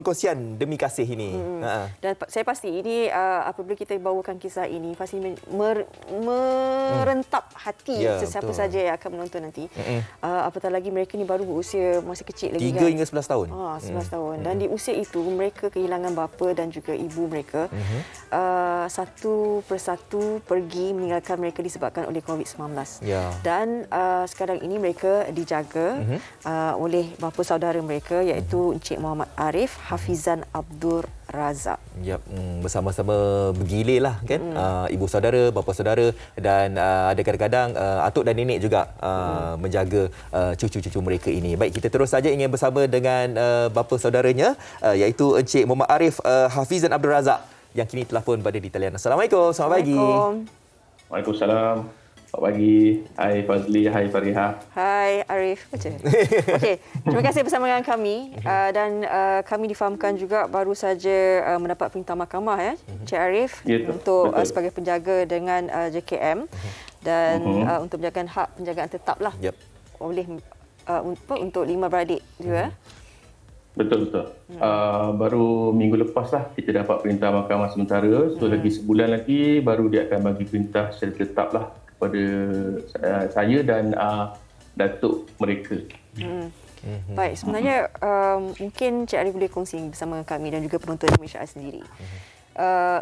Kongsian demi kasih ini. Dan saya pasti ini apabila kita bawakan kisah ini pasti merentap hati sesiapa saja yang akan menonton nanti. Apatah lagi mereka ni baru berusia masih kecil lagi 3 kan. hingga 11 tahun. 11 tahun. Dan di usia itu mereka kehilangan bapa dan juga ibu mereka. Satu persatu pergi meninggalkan mereka disebabkan oleh COVID-19. Dan sekarang ini mereka dijaga oleh bapa saudara mereka iaitu Encik Muhammad Arif Hafizan Abdul Razak. Bersama-sama bergilir lah kan. Ibu saudara, bapa saudara dan ada kadang-kadang atuk dan nenek juga menjaga cucu-cucu mereka ini. Baik, kita terus saja ingin bersama dengan bapa saudaranya iaitu Encik Muhammad Arif Hafizan Abdul Razak yang kini telah pun berada di talian. Assalamualaikum, selamat pagi. Waalaikumsalam. Selamat pagi. Hai Fazli, hai Fariha. Hai Arif. Okey, terima kasih bersama dengan kami dan kami difahamkan juga baru saja mendapat perintah mahkamah Encik Arif untuk sebagai penjaga dengan JKM dan untuk penjagaan tetap lah oleh untuk 5 beradik juga. Betul. Baru minggu lepas lah kita dapat perintah mahkamah sementara. So lagi sebulan lagi baru dia akan bagi perintah secara tetap lah kepada saya dan datuk mereka. Baik, sebenarnya mungkin Cik Arif boleh kongsi bersama kami dan juga penonton Indonesia sendiri.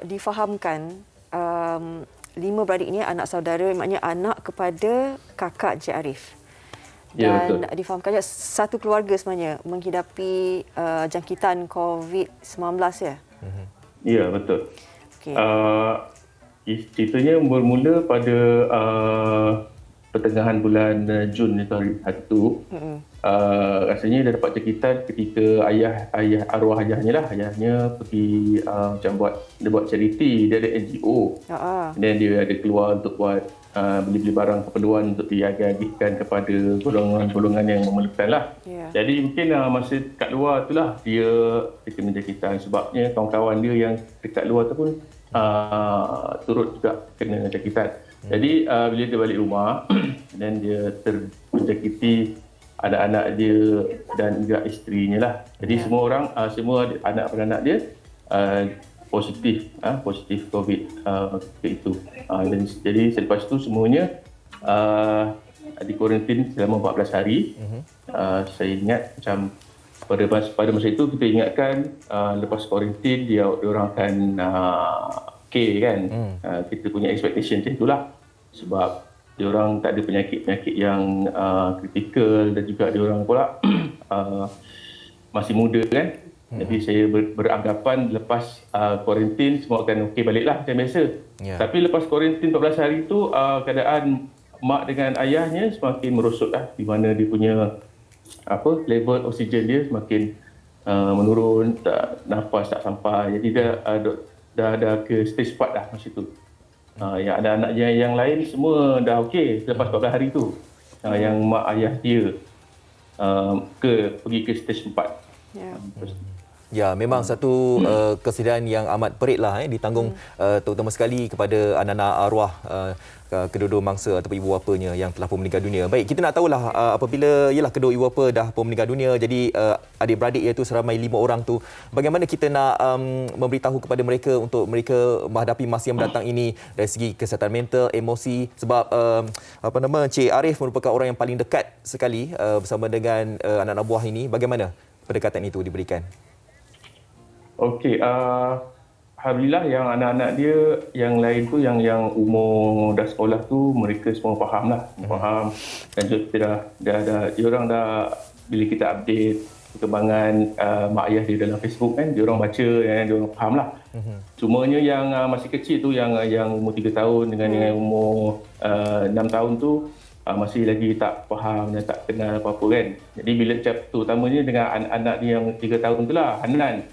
Difahamkan 5 beradik ini anak saudara, maknanya anak kepada kakak Cik Arif. Dan difahamkan satu keluarga sebenarnya menghidapi jangkitan COVID-19 ya? Ya, betul. Ceritanya bermula pada pertengahan bulan Jun hari itu. Rasanya dia dapat jangkitan ketika ayah arwah ayahnya pergi macam buat charity. Dia ada NGO. Dan dia ada keluar untuk buat beli-beli barang keperluan untuk diagihkan kepada golongan-golongan yang memerlukan lah. Jadi mungkin masa dekat luar itulah dia kena jangkitan, sebabnya kawan-kawan dia yang dekat luar tu pun turut juga kena jangkitan. Jadi bila dia balik rumah dan dia terjangkiti anak-anak dia dan juga isterinya lah. Jadi semua anak-anak dia positif COVID itu. Dan jadi selepas itu semuanya di kuarantin selama 14 hari. Saya ingat macam pada masa itu kita ingatkan lepas kuarantin dia orang akan kan. Kita punya expectation macam itulah, sebab dia orang tak ada penyakit-penyakit yang kritikal dan juga dia orang pula masih muda kan. Jadi saya beranggapan lepas kuarantin semua akan okey baliklah macam biasa. Tapi lepas kuarantin 14 hari itu keadaan mak dengan ayahnya semakin merosotlah, di mana dia punya level oksigen dia semakin menurun, nafas tak sampai. Jadi dia dah ke stage 4 dah masa tu. Yang ada anak yang lain semua dah okey selepas 14 hari tu. Yang mak ayah dia pergi ke stage 4. Ya, memang satu kesedihan yang amat perit lah ditanggung terutama sekali kepada anak-anak arwah kedua-dua mangsa ataupun ibu bapanya yang telah pun meninggal dunia. Baik, kita nak tahulah apabila kedua ibu bapa dah pun meninggal dunia, jadi adik-beradik iaitu seramai 5 orang tu, bagaimana kita nak memberitahu kepada mereka untuk mereka menghadapi masa yang mendatang ini dari segi kesihatan mental, emosi, sebab Encik Arif merupakan orang yang paling dekat sekali bersama dengan anak-anak buah ini. Bagaimana pendekatan itu diberikan? Okey, alhamdulillah yang anak-anak dia yang lain tu yang umur dah sekolah tu mereka semua faham dan juga kita dia orang dah bila kita update perkembangan mak ayah dia dalam Facebook kan, dia orang baca dan dia orang faham lah. Cumanya yang masih kecil tu yang umur 3 tahun dengan umur 6 tahun tu masih lagi tak faham dan tak kenal apa-apa kan. Jadi bila terutamanya dengan anak-anak dia yang 3 tahun tu lah, Hanan.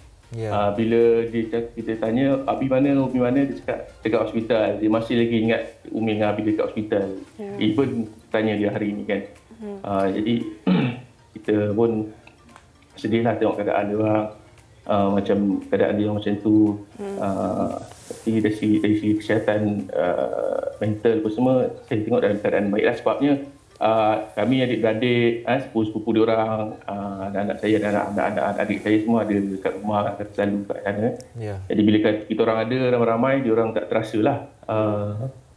Bila kita tanya Abi mana, dia cakap dekat hospital. Dia masih lagi ingat Umi dengan Abi dekat hospital. Even tanya dia hari ini kan. Jadi kita pun sedih lah tengok keadaan dia orang, macam keadaan dia macam tu. Tapi dari segi kesihatan mental pun semua saya tengok dalam keadaan baik lah, sebabnya kami adik-beradik, sepupu-sepupu diorang, anak saya dan anak adik saya semua ada dekat rumah, selalu kat sana. Jadi bila kita orang ada ramai-ramai, diorang tak terasa lah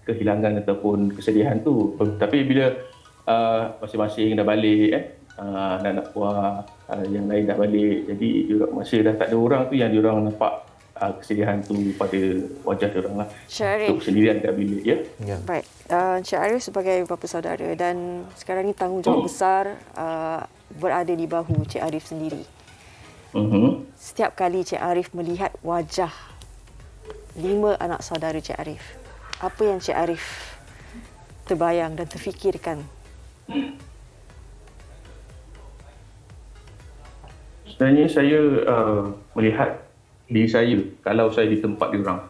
kehilangan ataupun kesedihan tu. Tapi bila masing-masing dah balik, anak-anak buah yang lain dah balik, jadi masa dah tak ada orang tu yang diorang nampak kesedihan tu pada wajah diorang lah. Untuk sendirian kat bilik, ya. Baik. Encik Arif sebagai bapa saudara dan sekarang ni tanggungjawab besar berada di bahu Encik Arif sendiri. Setiap kali Encik Arif melihat wajah 5 anak saudara Encik Arif, apa yang Encik Arif terbayang dan terfikirkan? Sebenarnya saya melihat diri saya kalau saya di tempat diorang.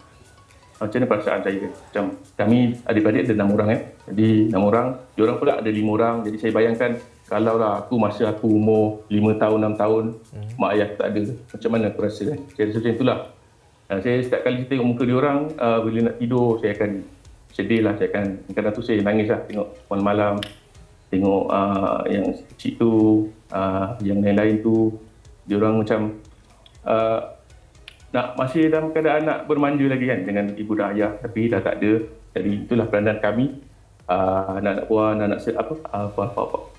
Macam mana perasaan saya? Macam kami adik-adik ada 6 orang. Jadi 6 orang, diorang pula ada 5 orang. Jadi saya bayangkan kalau lah masa aku umur 5 tahun, 6 tahun, mak ayah tak ada. Macam mana aku rasa? Saya rasa macam itulah. Saya setiap kali tengok muka diorang, bila nak tidur, saya akan sedih lah. Saya akan, kadang tu saya nangis lah tengok malam-malam. Tengok yang kecil tu, yang lain-lain tu. Diorang macam masih dalam keadaan nak bermanja lagi kan dengan ibu dan ayah, tapi dah tak ada. Jadi itulah peranan kami, anak-anak buah,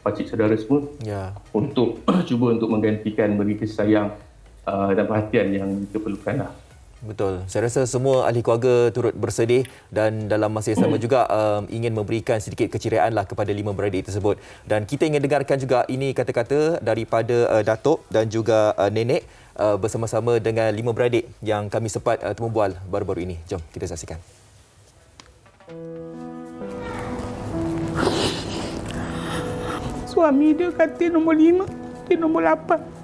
pakcik saudara semua, untuk cuba untuk menggantikan, beri kasih sayang dan perhatian yang kita perlukan lah. Betul. Saya rasa semua ahli keluarga turut bersedih dan dalam masa yang sama juga ingin memberikan sedikit keceriaan lah kepada 5 beradik tersebut. Dan kita ingin dengarkan juga ini kata-kata daripada Datuk dan juga Nenek bersama-sama dengan 5 beradik yang kami sempat temu bual baru-baru ini. Jom kita saksikan. Suami dia kata nombor 5, dia nombor 8.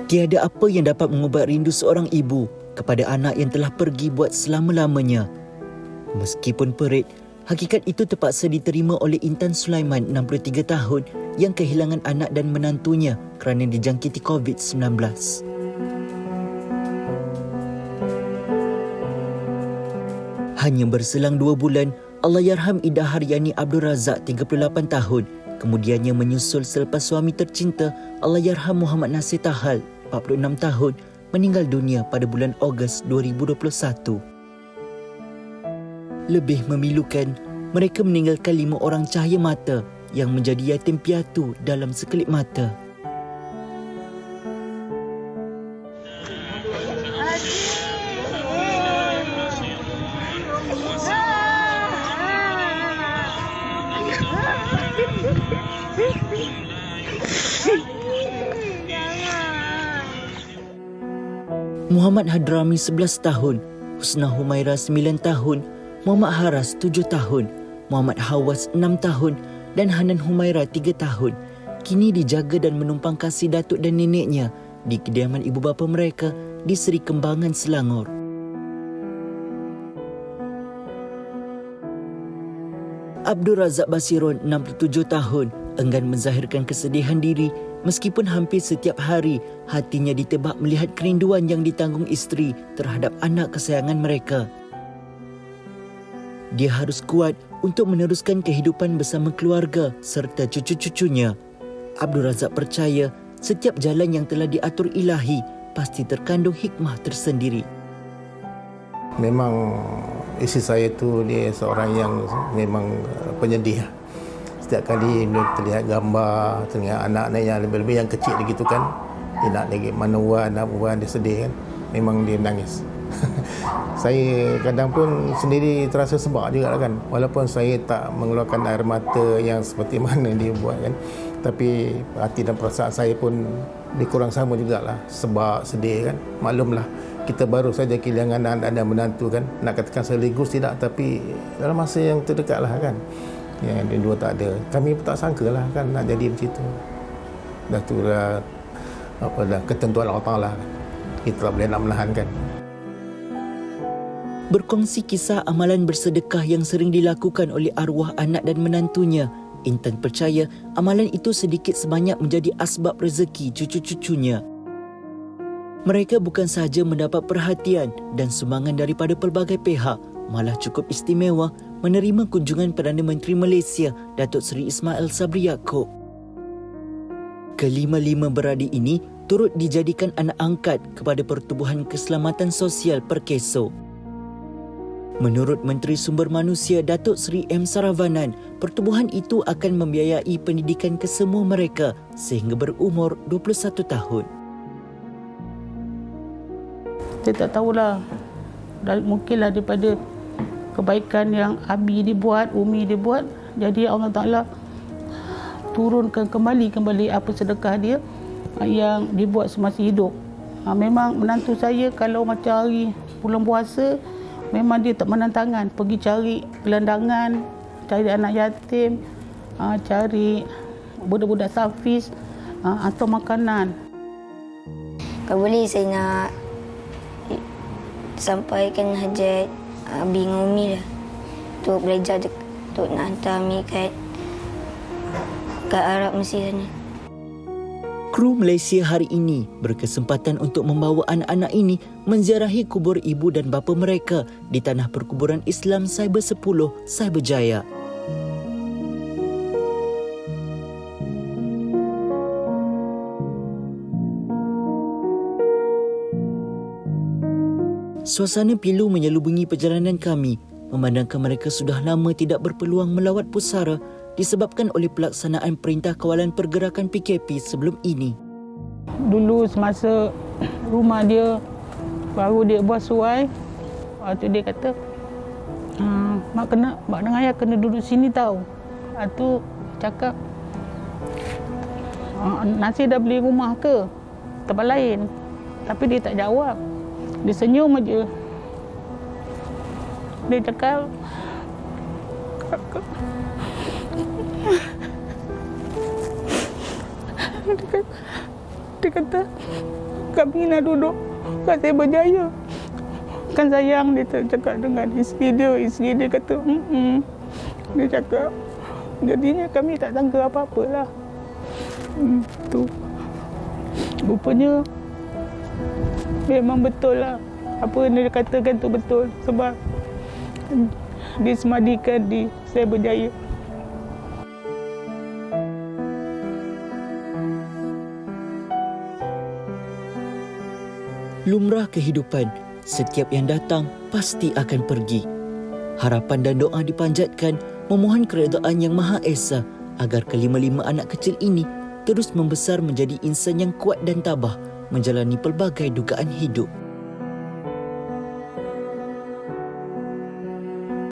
Tiada apa yang dapat mengubat rindu seorang ibu kepada anak yang telah pergi buat selama-lamanya. Meskipun perit, hakikat itu terpaksa diterima oleh Intan Sulaiman, 63 tahun, yang kehilangan anak dan menantunya kerana dijangkiti COVID-19. Hanya berselang 2 bulan, Allahyarham Ida Haryani Abdul Razak, 38 tahun, kemudiannya menyusul selepas suami tercinta Allahyarham Muhammad Nasir Tahal, 46 tahun, meninggal dunia pada bulan Ogos 2021. Lebih memilukan, mereka meninggalkan 5 orang cahaya mata yang menjadi yatim piatu dalam sekelip mata. Muhammad Hadrami 11 tahun, Husna Humaira 9 tahun, Muhammad Haras 7 tahun, Muhammad Hawas 6 tahun dan Hanan Humaira 3 tahun kini dijaga dan menumpang kasih datuk dan neneknya di kediaman ibu bapa mereka di Seri Kembangan, Selangor. Abdul Razak Basiron 67 tahun enggan menzahirkan kesedihan diri meskipun hampir setiap hari hatinya ditebak melihat kerinduan yang ditanggung isteri terhadap anak kesayangan mereka. Dia harus kuat untuk meneruskan kehidupan bersama keluarga serta cucu-cucunya. Abdul Razak percaya setiap jalan yang telah diatur ilahi pasti terkandung hikmah tersendiri. Memang isteri saya tu dia seorang yang memang penyedih. Setiap kali dia terlihat gambar tengah anak-anak yang lebih-lebih yang kecil begitu kan, dia nak lagi mana buat dia sedih kan, memang dia menangis. Saya kadang pun sendiri terasa sebab juga kan, walaupun saya tak mengeluarkan air mata yang seperti mana dia buat kan, tapi hati dan perasaan saya pun lebih kurang sama jugalah, sebab sedih kan. Maklumlah kita baru saja kehilangan anak dan menantu kan, nak katakan sekaligus tidak, tapi dalam masa yang terdekat lah kan, yang dia dua tak ada. Kami pun tak sangka lah kan nak jadi macam tu. Dah tu dah ketentuan Allah Ta'ala kan. Kita tak boleh nak menahankan. Berkongsi kisah amalan bersedekah yang sering dilakukan oleh arwah anak dan menantunya, Intan percaya amalan itu sedikit sebanyak menjadi asbab rezeki cucu-cucunya. Mereka bukan sahaja mendapat perhatian dan sumbangan daripada pelbagai pihak, malah cukup istimewa menerima kunjungan Perdana Menteri Malaysia, Datuk Seri Ismail Sabri Yaakob. Kelima-lima beradik ini turut dijadikan anak angkat kepada Pertubuhan Keselamatan Sosial Perkeso. Menurut Menteri Sumber Manusia Datuk Seri M. Saravanan, pertubuhan itu akan membiayai pendidikan kesemua mereka sehingga berumur 21 tahun. Saya tak tahulah. Mungkinlah daripada kebaikan yang Abi dibuat, Umi dibuat, jadi Allah Ta'ala turunkan kembali apa sedekah dia yang dibuat semasa hidup. Memang menantu saya kalau macam hari bulan puasa, memang dia tak menantangan pergi cari gelandangan, cari anak yatim, cari budak-budak safis atau makanan. Kalau boleh saya nak sampaikan hajat Abi dengan Umi lah, untuk belajar, untuk nak hantar Ami kat Arab Mesir sana. Kru Malaysia hari ini berkesempatan untuk membawa anak-anak ini menziarahi kubur ibu dan bapa mereka di Tanah Perkuburan Islam Cyber 10, Cyberjaya. Suasana pilu menyelubungi perjalanan kami, memandangkan mereka sudah lama tidak berpeluang melawat pusara disebabkan oleh pelaksanaan Perintah Kawalan Pergerakan PKP sebelum ini. Dulu semasa rumah dia baru dia buat suai, waktu dia kata, mak dengan ayah kena duduk sini tau. Tu cakap, Nasir dah beli rumah ke tempat lain? Tapi dia tak jawab. Dia senyum aja. Dia cakap, dia kata, kami nak duduk kat Cyberjaya. Kan sayang, dia cakap dengan isteri dia kata, dia cakap, jadinya kami tak sangka apa-apa lah. Tu. Rupanya, memang betul lah. Apa yang dia katakan tu betul. Sebab disemadikan di Cyberjaya. Lumrah kehidupan, setiap yang datang pasti akan pergi. Harapan dan doa dipanjatkan memohon keredaan Yang Maha Esa agar kelima-lima anak kecil ini terus membesar menjadi insan yang kuat dan tabah menjalani pelbagai dugaan hidup.